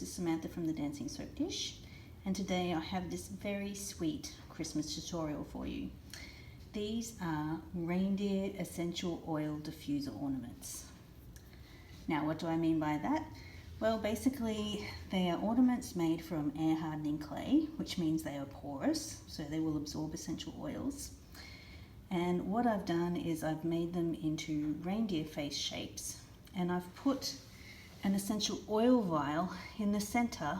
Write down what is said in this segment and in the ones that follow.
this is Samantha from the Dancing Soap Dish, and today I have this very sweet Christmas tutorial for you. These are Reindeer Essential Oil Diffuser ornaments. Now, what do I mean by that? Well, basically they are ornaments made from air hardening clay, which means they are porous, so they will absorb essential oils. And what I've done is I've made them into reindeer face shapes, and I've put an essential oil vial in the center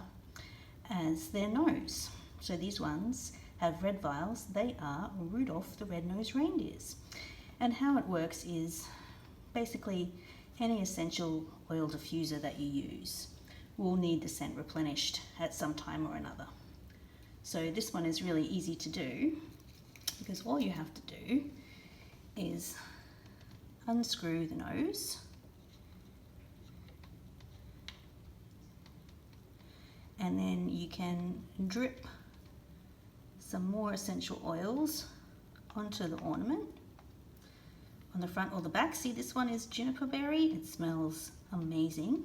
as their nose. So these ones have red vials. They are Rudolph the red-nosed reindeers. And how it works is basically any essential oil diffuser that you use will need the scent replenished at some time or another. So this one is really easy to do, because all you have to do is unscrew the nose and then you can drip some more essential oils onto the ornament on the front or the back. See, this one is juniper berry. It smells amazing,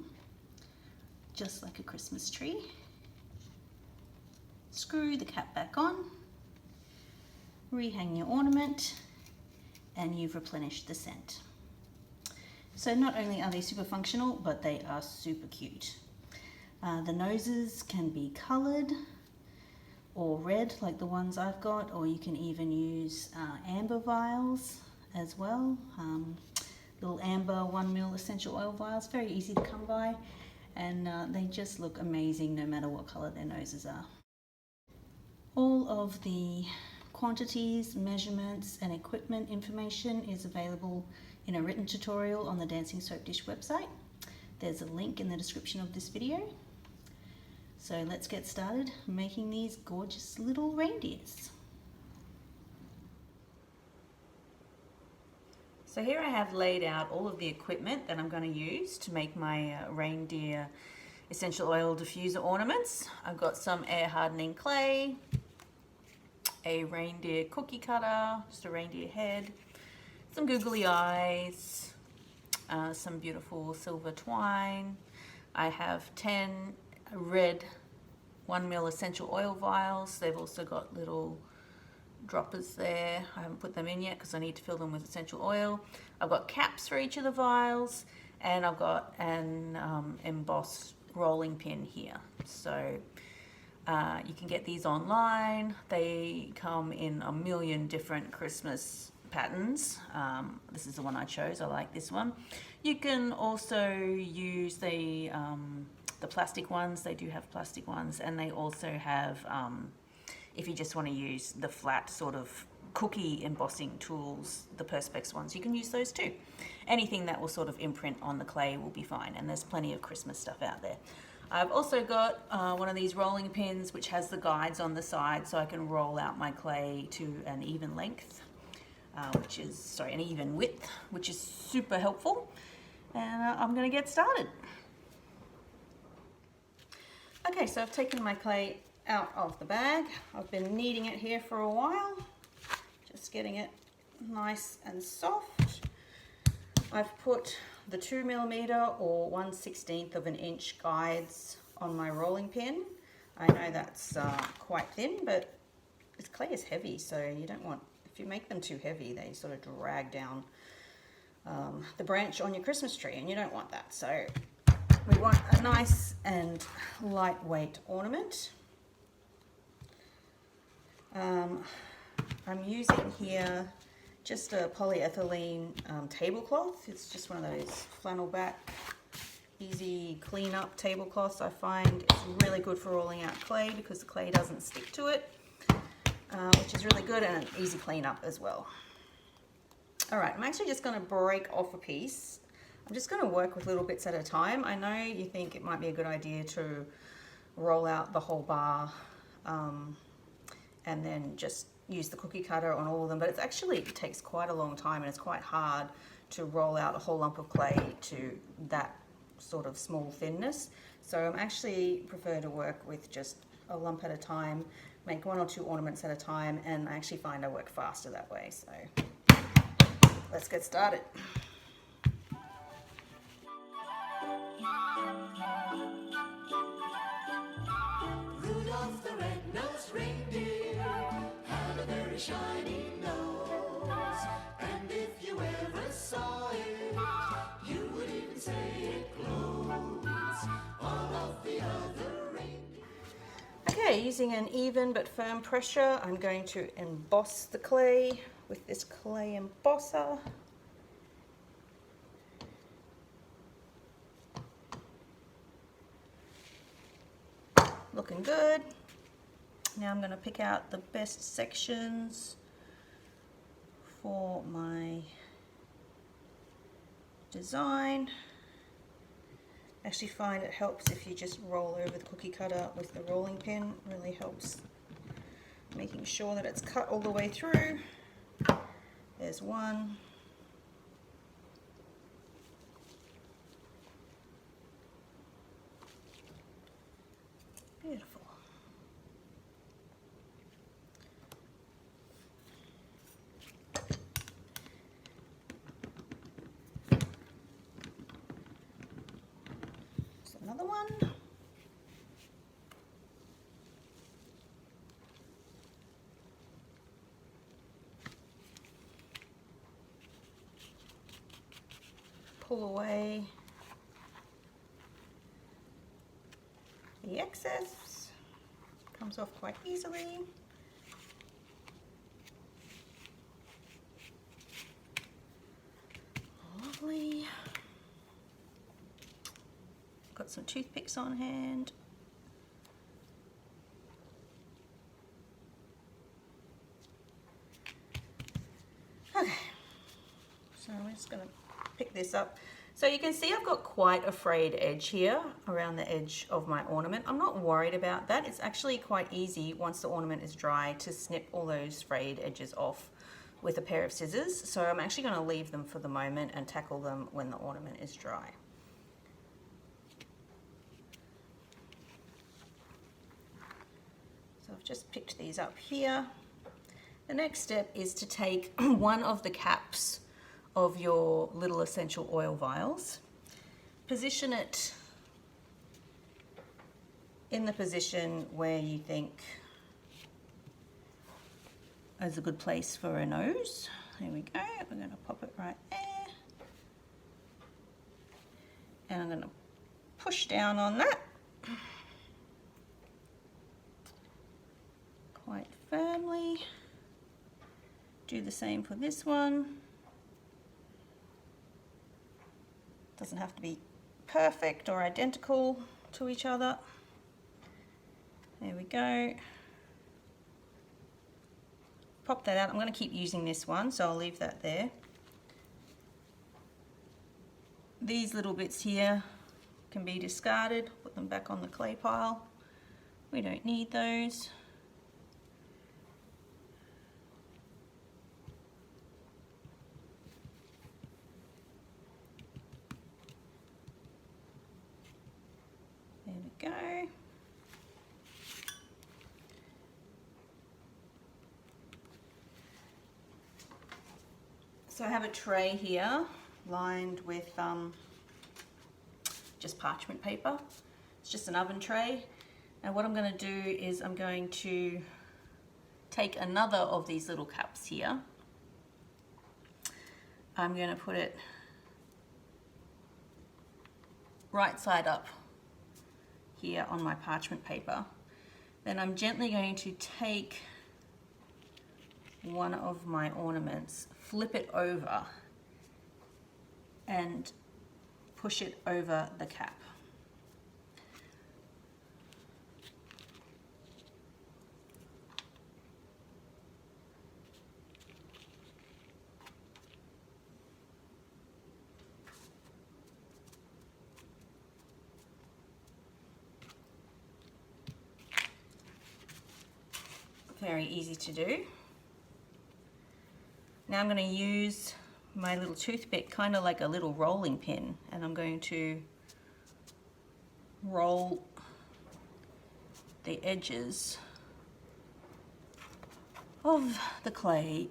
just like a Christmas tree. Screw the cap back on, rehang your ornament, and you've replenished the scent. So not only are they super functional, but they are super cute. The noses can be coloured or red like the ones I've got, or you can even use amber vials as well. Little amber 1 ml essential oil vials, very easy to come by, and they just look amazing no matter what colour their noses are. All of the quantities, measurements and equipment information is available in a written tutorial on the Dancing Soap Dish website. There's a link in the description of this video. So let's get started making these gorgeous little reindeers. So here I have laid out all of the equipment that I'm going to use to make my reindeer essential oil diffuser ornaments. I've got some air hardening clay, a reindeer cookie cutter, just a reindeer head, some googly eyes, some beautiful silver twine. I have 10 red 1 ml essential oil vials. They've also got little droppers there. I haven't put them in yet because I need to fill them with essential oil. I've got caps for each of the vials, and I've got an embossed rolling pin here. So you can get these online. They come in a million different Christmas patterns. This is the one I chose. I like this one. You can also use the plastic ones. They do have plastic ones, and they also have, if you just want to use the flat sort of cookie embossing tools, the Perspex ones, you can use those too. Anything that will sort of imprint on the clay will be fine, and there's plenty of Christmas stuff out there. I've also got one of these rolling pins which has the guides on the side, so I can roll out my clay to an even length, an even width, which is super helpful. And I'm going to get started. Okay, so I've taken my clay out of the bag. I've been kneading it here for a while, just getting it nice and soft. I've put the 2 mm or 1/16 of an inch guides on my rolling pin. I know that's quite thin, but this clay is heavy, so you don't want, if you make them too heavy, they sort of drag down the branch on your Christmas tree, and you don't want that. So we want a nice and lightweight ornament. I'm using here just a polyethylene tablecloth. It's just one of those flannel back, easy clean up tablecloths. I find it's really good for rolling out clay because the clay doesn't stick to it, which is really good, and an easy clean up as well. All right, I'm actually just going to break off a piece. I'm just going to work with little bits at a time. I know you think it might be a good idea to roll out the whole bar and then just use the cookie cutter on all of them, but it takes quite a long time, and it's quite hard to roll out a whole lump of clay to that sort of small thinness. So I'm actually prefer to work with just a lump at a time, make 1 or 2 ornaments at a time, and I actually find I work faster that way. So let's get started. Rudolph the red-nosed reindeer had a very shiny nose, and if you ever saw it, you would even say it glows. All of the other reindeer. Okay, using an even but firm pressure, I'm going to emboss the clay with this clay embosser. Looking good. Now I'm going to pick out the best sections for my design. Actually find it helps if you just roll over the cookie cutter with the rolling pin. It really helps making sure that it's cut all the way through. There's one. Beautiful. There's another one. Pull away the excess. Comes off quite easily. Lovely. Got some toothpicks on hand. Okay, so we're just going to pick this up. So you can see I've got quite a frayed edge here around the edge of my ornament. I'm not worried about that. It's actually quite easy once the ornament is dry to snip all those frayed edges off with a pair of scissors. So I'm actually going to leave them for the moment and tackle them when the ornament is dry. So I've just picked these up here. The next step is to take one of the caps of your little essential oil vials, position it in the position where you think is a good place for a nose. There we go. We're going to pop it right there. And I'm going to push down on that quite firmly. Do the same for this one. Doesn't have to be perfect or identical to each other. There we go. Pop that out. I'm going to keep using this one, so I'll leave that there. These little bits here can be discarded. Put them back on the clay pile. We don't need those. There we go. So I have a tray here lined with just parchment paper. It's just an oven tray. And what I'm going to do is I'm going to take another of these little cups here. I'm going to put it right side up here on my parchment paper. Then I'm gently going to take one of my ornaments, flip it over and push it over the cap. Very easy to do. Now I'm going to use my little toothpick, kind of like a little rolling pin, and I'm going to roll the edges of the clay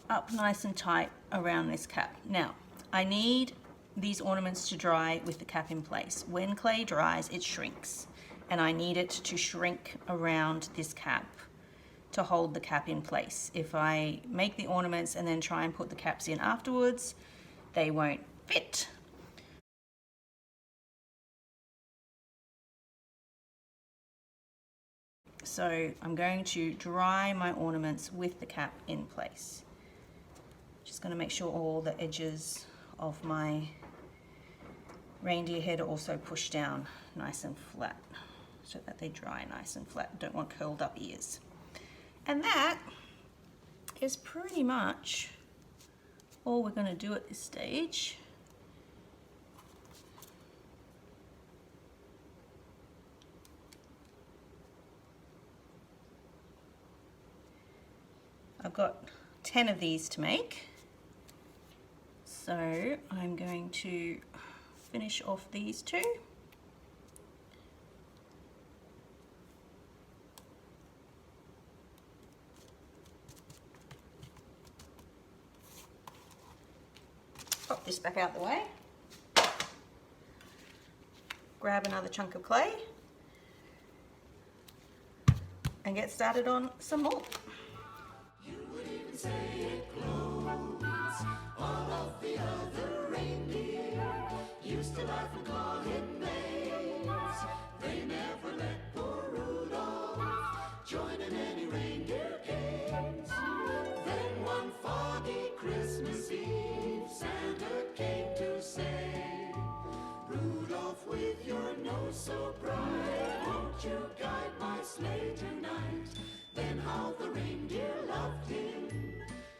up nice and tight around this cap. Now, I need these ornaments to dry with the cap in place. When clay dries, it shrinks, and I need it to shrink around this cap to hold the cap in place. If I make the ornaments and then try and put the caps in afterwards, they won't fit. So I'm going to dry my ornaments with the cap in place. Just going to make sure all the edges of my reindeer head are also pushed down nice and flat so that they dry nice and flat. Don't want curled up ears. And that is pretty much all we're going to do at this stage. I've got 10 of these to make, so I'm going to finish off these two. Pop this back out the way. Grab another chunk of clay and get started on some more. You would even say it glows. All of the other reindeer used to laugh and call him names. They never let poor Rudolph join in any reindeer games. Then one foggy Christmas Eve, Santa came to say, Rudolph, with your nose so bright, won't you guide my sleigh tonight? Then how the reindeer loved him,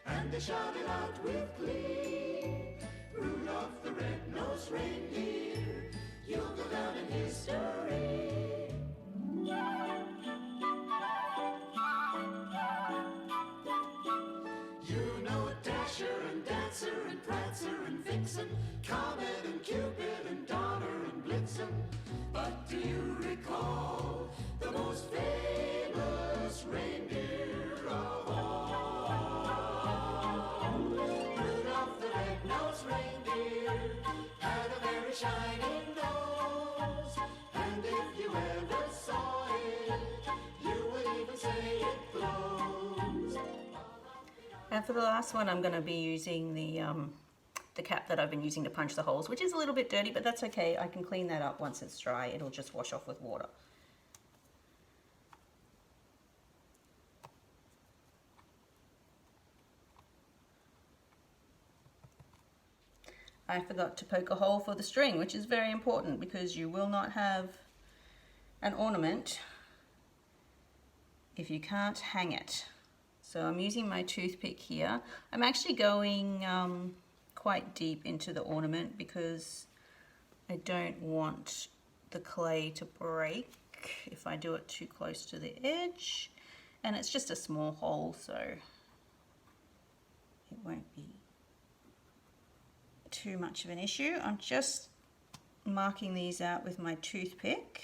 and they shouted out with glee, Rudolph the red-nosed reindeer, you'll go down in history. You know Dasher and Dancer and Prancer and Vixen, Comet and Cupid and Donner and Blitzen. But do you recall the most famous reindeer of all? Rudolph the red-nosed reindeer had a very shiny nose, and if you ever saw it, you would even say it glows. And for the last one, I'm going to be using the cap that I've been using to punch the holes, which is a little bit dirty, but that's okay. I can clean that up once it's dry. It'll just wash off with water. I forgot to poke a hole for the string, which is very important because you will not have an ornament if you can't hang it. So I'm using my toothpick here. I'm actually going quite deep into the ornament because I don't want the clay to break if I do it too close to the edge. And it's just a small hole, so it won't be too much of an issue. I'm just marking these out with my toothpick.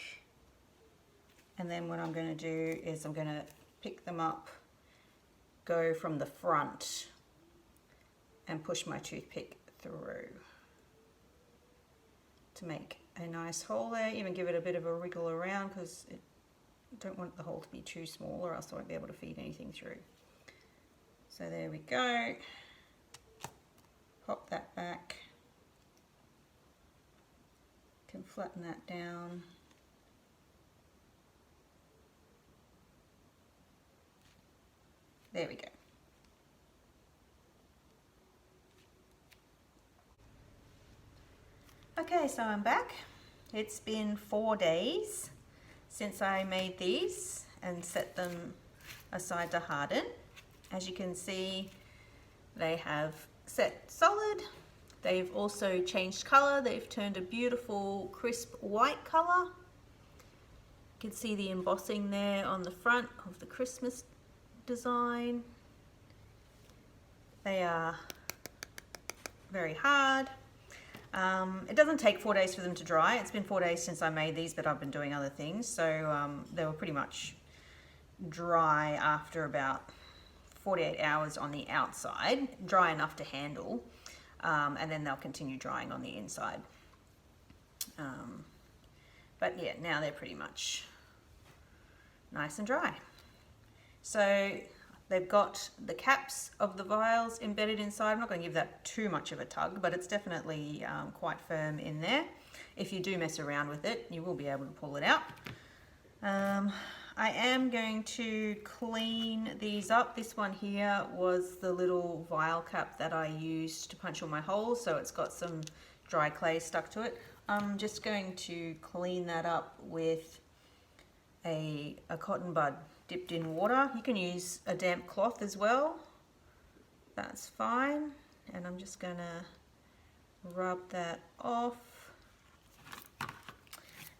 And then what I'm going to do is I'm going to pick them up, go from the front and push my toothpick through to make a nice hole there. Even give it a bit of a wriggle around because I don't want the hole to be too small or else I won't be able to feed anything through. So there we go. Pop that back. Can flatten that down. There we go. Okay, so I'm back. It's been 4 days since I made these and set them aside to harden. As you can see, they have set solid. They've also changed color. They've turned a beautiful crisp white color. You can see the embossing there on the front of the Christmas design. They are very hard. It doesn't take 4 days for them to dry. It's been 4 days since I made these, but I've been doing other things. So they were pretty much dry after about 48 hours on the outside, dry enough to handle, and then they'll continue drying on the inside. But yeah, now they're pretty much nice and dry. So they've got the caps of the vials embedded inside. I'm not going to give that too much of a tug, but it's definitely quite firm in there. If you do mess around with it, you will be able to pull it out. I am going to clean these up. This one here was the little vial cap that I used to punch all my holes, so it's got some dry clay stuck to it. I'm just going to clean that up with a cotton bud dipped in water. You can use a damp cloth as well. That's fine. And I'm just gonna rub that off.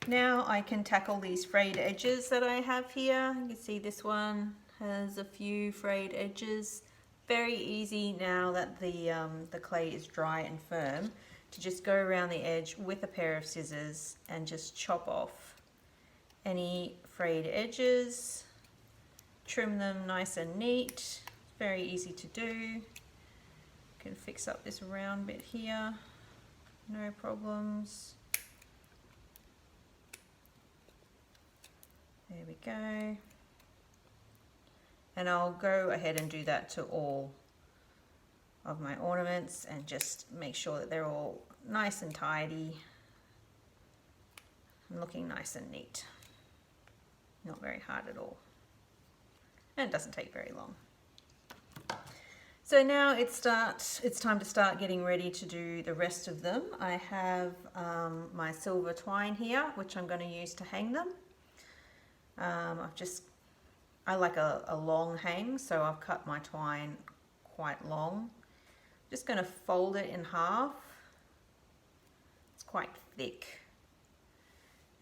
Now I can tackle these frayed edges that I have here. You can see this one has a few frayed edges. Very easy now that the clay is dry and firm to just go around the edge with a pair of scissors and just chop off any frayed edges, trim them nice and neat. Very easy to do. Can fix up this round bit here, no problems. There we go. And I'll go ahead and do that to all of my ornaments and just make sure that they're all nice and tidy and looking nice and neat. Not very hard at all. And it doesn't take very long. So now it's time to start getting ready to do the rest of them. I have my silver twine here, which I'm going to use to hang them. I like a long hang, so I've cut my twine quite long. Just going to fold it in half. It's quite thick.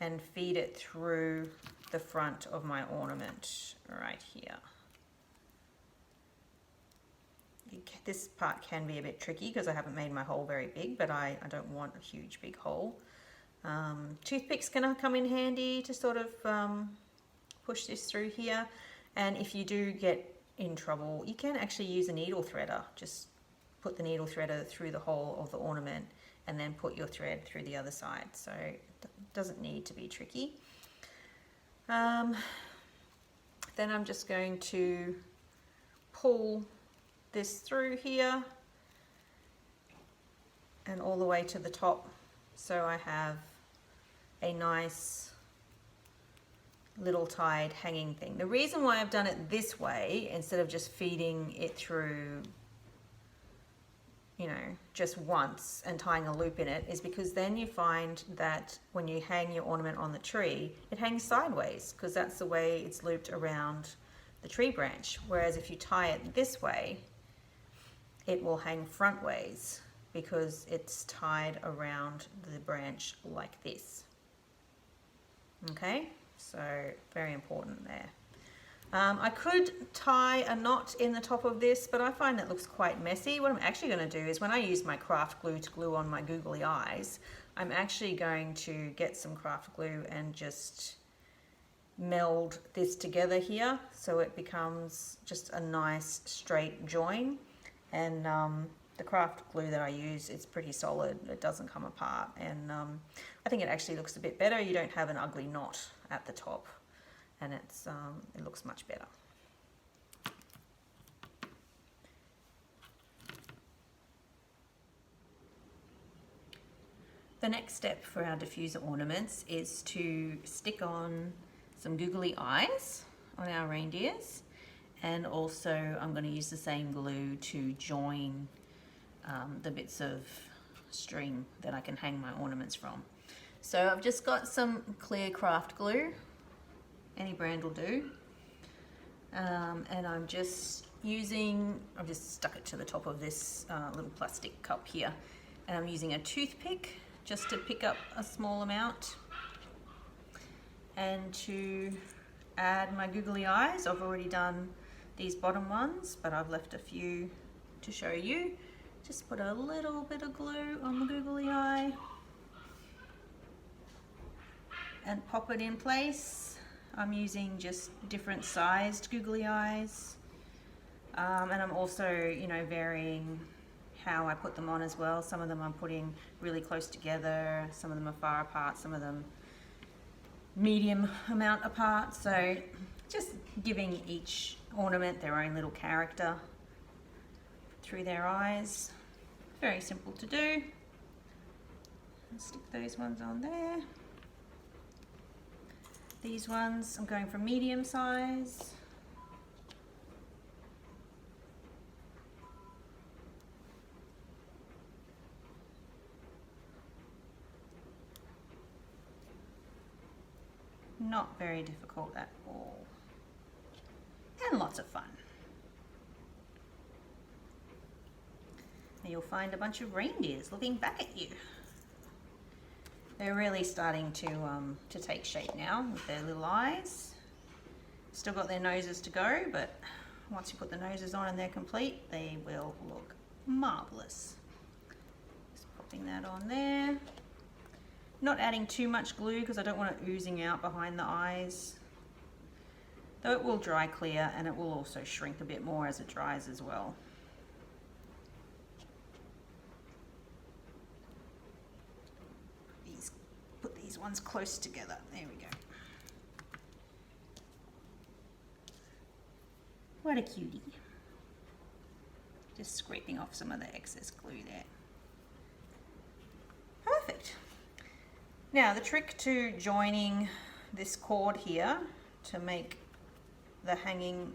And feed it through the front of my ornament right here. This part can be a bit tricky because I haven't made my hole very big, but I don't want a huge big hole. Toothpicks can come in handy to sort of push this through here. And if you do get in trouble, you can actually use a needle threader. Just put the needle threader through the hole of the ornament and then put your thread through the other side. So it doesn't need to be tricky. Then I'm just going to pull this through here and all the way to the top, so I have a nice little tied hanging thing. The reason why I've done it this way instead of just feeding it through, you know, just once and tying a loop in it is because then you find that when you hang your ornament on the tree, it hangs sideways because that's the way it's looped around the tree branch. Whereas if you tie it this way, it will hang front ways because it's tied around the branch like this. Okay, so very important there. I could tie a knot in the top of this, but I find that looks quite messy. What I'm actually going to do is when I use my craft glue to glue on my googly eyes, I'm actually going to get some craft glue and just meld this together here so it becomes just a nice straight join. And the craft glue that I use, it's pretty solid, it doesn't come apart, and I think it actually looks a bit better. You don't have an ugly knot at the top, and it looks much better. The next step for our diffuser ornaments is to stick on some googly eyes on our reindeers, and also I'm going to use the same glue to join the bits of string that I can hang my ornaments from. So I've just got some clear craft glue, any brand will do, and I've just stuck it to the top of this little plastic cup here, and I'm using a toothpick just to pick up a small amount and to add my googly eyes. I've already done these bottom ones, but I've left a few to show you. Just put a little bit of glue on the googly eye and pop it in place. I'm using just different sized googly eyes, and I'm also, you know, varying how I put them on as well. Some of them I'm putting really close together, some of them are far apart, some of them medium amount apart. So Just giving each ornament their own little character through their eyes. Very simple to do. Stick those ones on there. These ones I'm going for medium size. Not very difficult at all. And lots of fun. And you'll find a bunch of reindeers looking back at you. They're really starting to take shape now with their little eyes. Still got their noses to go, but once you put the noses on and they're complete, they will look marvelous. Just popping that on there. Not adding too much glue because I don't want it oozing out behind the eyes. Though it will dry clear and it will also shrink a bit more as it dries as well. Put these ones close together. There we go. What a cutie. Just scraping off some of the excess glue there. Perfect. Now the trick to joining this cord here to make the hanging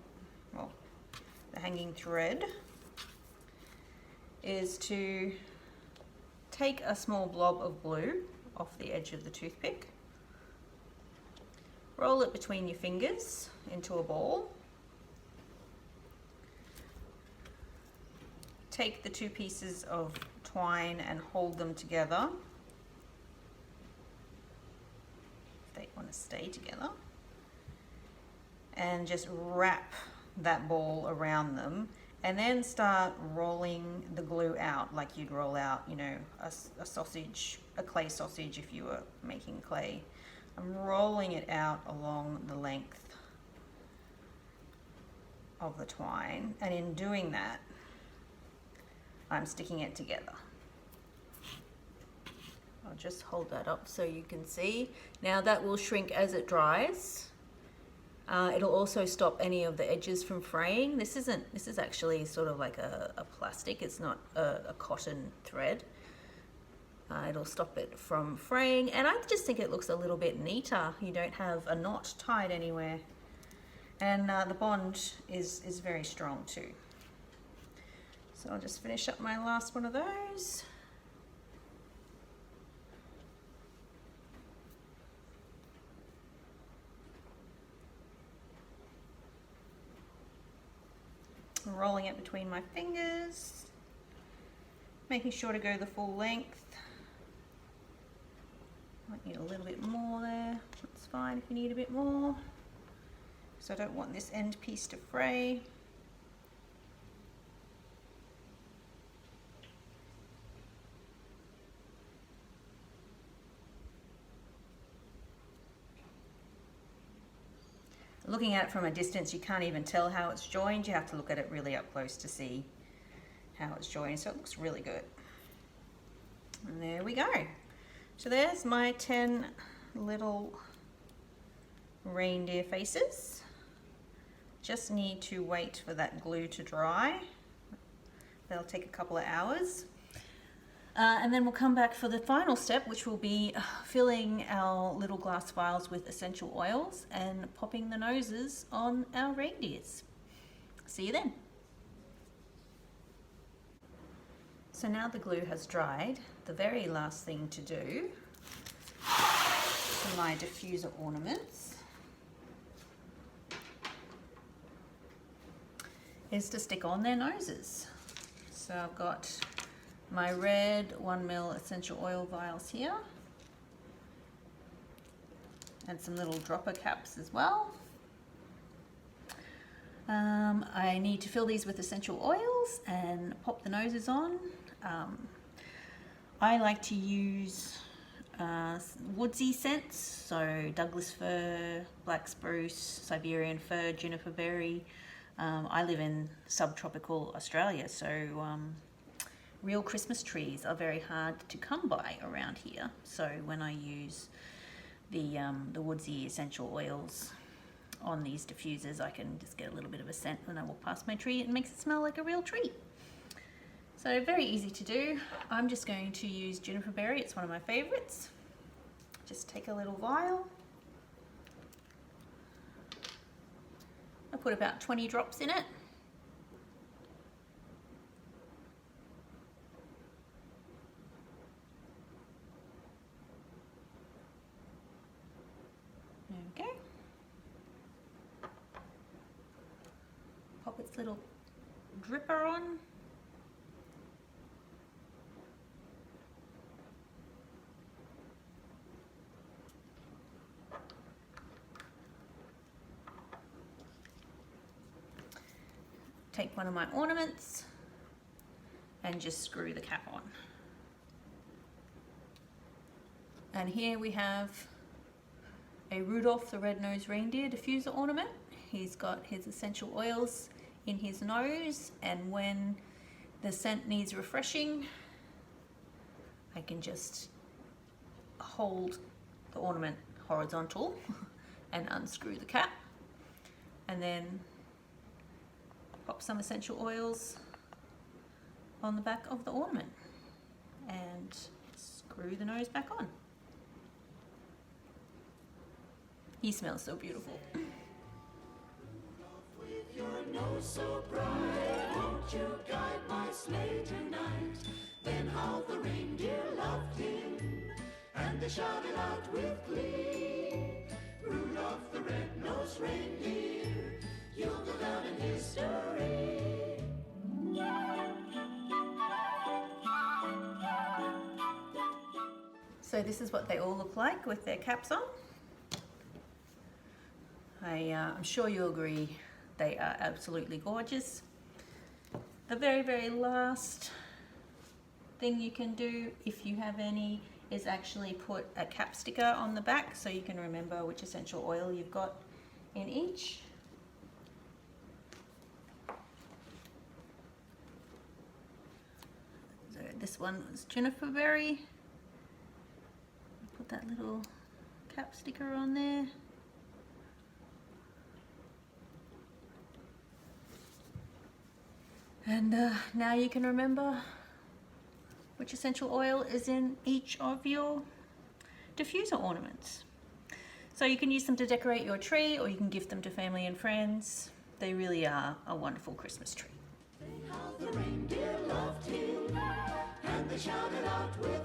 thread is to take a small blob of glue off the edge of the toothpick, roll it between your fingers into a ball, take the two pieces of twine and hold them together. They want to stay together, and just wrap that ball around them and then start rolling the glue out like you'd roll out, you know, a sausage, a clay sausage if you were making clay. I'm rolling it out along the length of the twine, and in doing that I'm sticking it together. I'll just hold that up so you can see. Now that will shrink as it dries. It'll also stop any of the edges from fraying. This is actually sort of like a plastic. It's not a cotton thread. It'll stop it from fraying, and I just think it looks a little bit neater. You don't have a knot tied anywhere, and the bond is very strong too. So I'll just finish up my last one of those. Rolling it between my fingers, making sure to go the full length. Might need a little bit more there. That's fine if you need a bit more. So I don't want this end piece to fray. Looking at it from a distance, you can't even tell how it's joined. You have to look at it really up close to see how it's joined. So it looks really good. And there we go. So there's my 10 little reindeer faces. Just need to wait for that glue to dry. That'll take a couple of hours. And then we'll come back for the final step, which will be filling our little glass vials with essential oils and popping the noses on our reindeers. See you then. So now the glue has dried, the very last thing to do for my diffuser ornaments is to stick on their noses. So I've got my red 1 ml essential oil vials here, and some little dropper caps as well. I need to fill these with essential oils and pop the noses on. I like to use woodsy scents, so Douglas fir, black spruce, Siberian fir, juniper berry. I live in subtropical Australia, so real Christmas trees are very hard to come by around here. So when I use the woodsy essential oils, on these diffusers, I can just get a little bit of a scent when I walk past my tree. It makes it smell like a real tree. So very easy to do. I'm just going to use juniper berry. It's one of my favorites. Just take a little vial. I put about 20 drops in it. There we go. Pop its little dripper on. Take one of my ornaments and just screw the cap on. And here we have a Rudolph the Red-Nosed Reindeer diffuser ornament. He's got his essential oils in his nose, and when the scent needs refreshing, I can just hold the ornament horizontal and unscrew the cap, and then pop some essential oils on the back of the ornament and screw the nose back on. He smells so beautiful. With your nose so bright, won't you guide my sleigh tonight? Then how the reindeer loved him, and they shouted out with glee, Rudolph the red-nosed reindeer, you'll go down in history. So this is what they all look like with their caps on. I'm sure you'll agree they are absolutely gorgeous. The very, very last thing you can do, if you have any, is actually put a cap sticker on the back so you can remember which essential oil you've got in each. So this one was juniper berry. Put that little cap sticker on there. And now you can remember which essential oil is in each of your diffuser ornaments. So you can use them to decorate your tree, or you can gift them to family and friends. They really are a wonderful Christmas tree. How the reindeer loved him, and they shouted out with